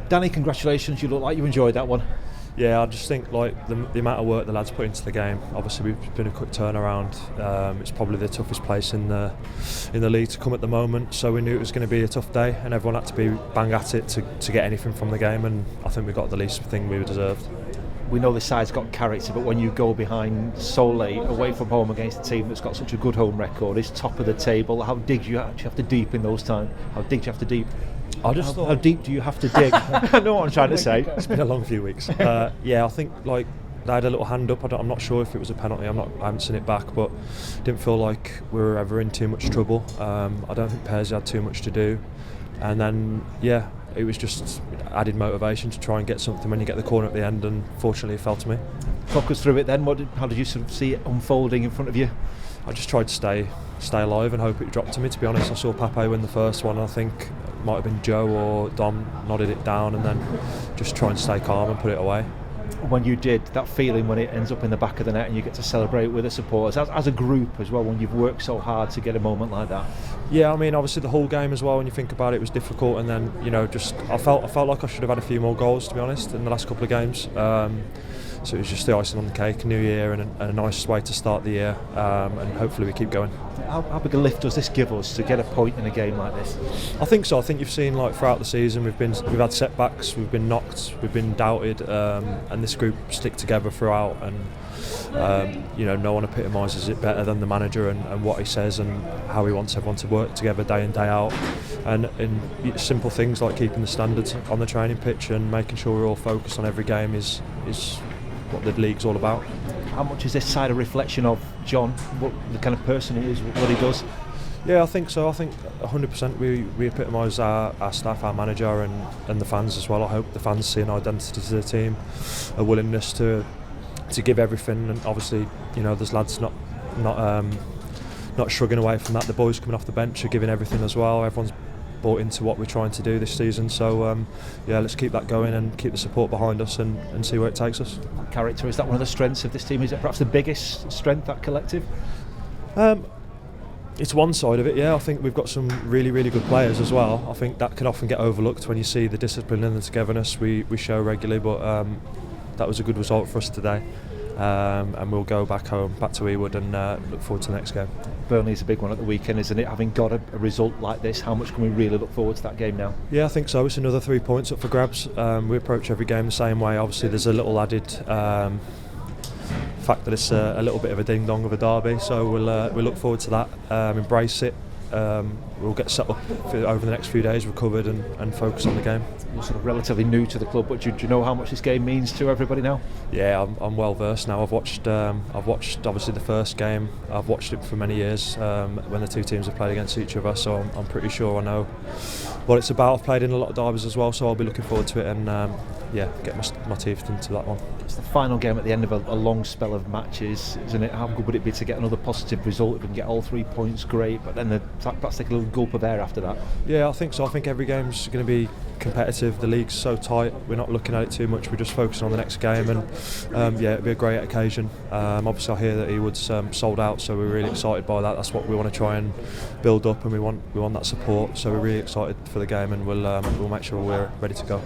Danny, congratulations, you look like you enjoyed that one. Yeah, I just think like the amount of work the lads put into the game. Obviously, we've been a quick turnaround. It's probably the toughest place in the league to come at the moment. So we knew it was going to be a tough day, and everyone had to be bang at it to get anything from the game. And I think we got the least thing we deserved. We know this side's got character, but when you go behind so late away from home against a team that's got such a good home record, is top of the table. How deep do you actually have to deep in those times? How deep do you have to deep? How deep do you have to dig? I know what I'm trying to say. It's been a long few weeks. Yeah, I think like they had a little hand up. I'm not sure if it was a penalty. I haven't seen it back, but didn't feel like we were ever in too much trouble. I don't think Paisley had too much to do, and then yeah, it was just added motivation to try and get something when you get the corner at the end, and fortunately it fell to me. Talk us through it then. How did you sort of see it unfolding in front of you? I just tried to stay alive and hope it dropped to me, to be honest. I saw Pape win the first one. I think it might have been Joe or Dom nodded it down, and then just try and stay calm and put it away. When you did, that feeling when it ends up in the back of the net and you get to celebrate with the supporters as a group as well, when you've worked so hard to get a moment like that. Yeah, I mean, obviously the whole game as well, when you think about it, was difficult, and then I felt like I should have had a few more goals, to be honest, in the last couple of games. So it was just the icing on the cake, New Year, and a nice way to start the year, and hopefully we keep going. How big a lift does this give us to get a point in a game like this? I think so. I think you've seen like throughout the season we've had setbacks, we've been knocked, we've been doubted, and this group stick together throughout, and no one epitomises it better than the manager and what he says and how he wants everyone to work together day in, day out, and in simple things like keeping the standards on the training pitch and making sure we're all focused on every game is what the league's all about. How much is this side a reflection of John, what the kind of person he is, what he does? Yeah, I think so. I think 100% we epitomise our staff, our manager, and the fans as well. I hope the fans see an identity to the team, a willingness to give everything, and obviously there's lads not shrugging away from that. The boys coming off the bench are giving everything as well. Everyone's bought into what we're trying to do this season, so let's keep that going and keep the support behind us and see where it takes us. Character, is that one of the strengths of this team? Is it perhaps the biggest strength, that collective? It's one side of it, yeah. I think we've got some really, really good players as well. I think that can often get overlooked when you see the discipline and the togetherness we show regularly, but that was a good result for us today. And we'll go back to Ewood and look forward to the next game. Burnley's a big one at the weekend, isn't it? Having got a result like this, how much can we really look forward to that game now? Yeah, I think so. It's another 3 points up for grabs. We approach every game the same way. Obviously there's a little added fact that it's a little bit of a ding-dong of a derby, so we'll look forward to that, embrace it. We'll get set up over the next few days, recovered and focus on the game. You're sort of relatively new to the club, but do you know how much this game means to everybody now? Yeah, I'm well versed now. I've watched obviously the first game. I've watched it for many years when the two teams have played against each other, so I'm pretty sure I know what it's about. I've played in a lot of derbies as well, so I'll be looking forward to it and get my teeth into that one. It's the final game at the end of a long spell of matches, isn't it? How good would it be to get another positive result? If we can get all 3 points, great, but then perhaps take a little gulp of air after that. Yeah, I think so. I think every game's going to be competitive. The league's so tight, we're not looking at it too much, we're just focusing on the next game, and it'll be a great occasion. Obviously I hear that Ewood's sold out, so we're really excited by that. That's what we want to try and build up, and we want that support, so we're really excited for the game, and we'll make sure we're ready to go.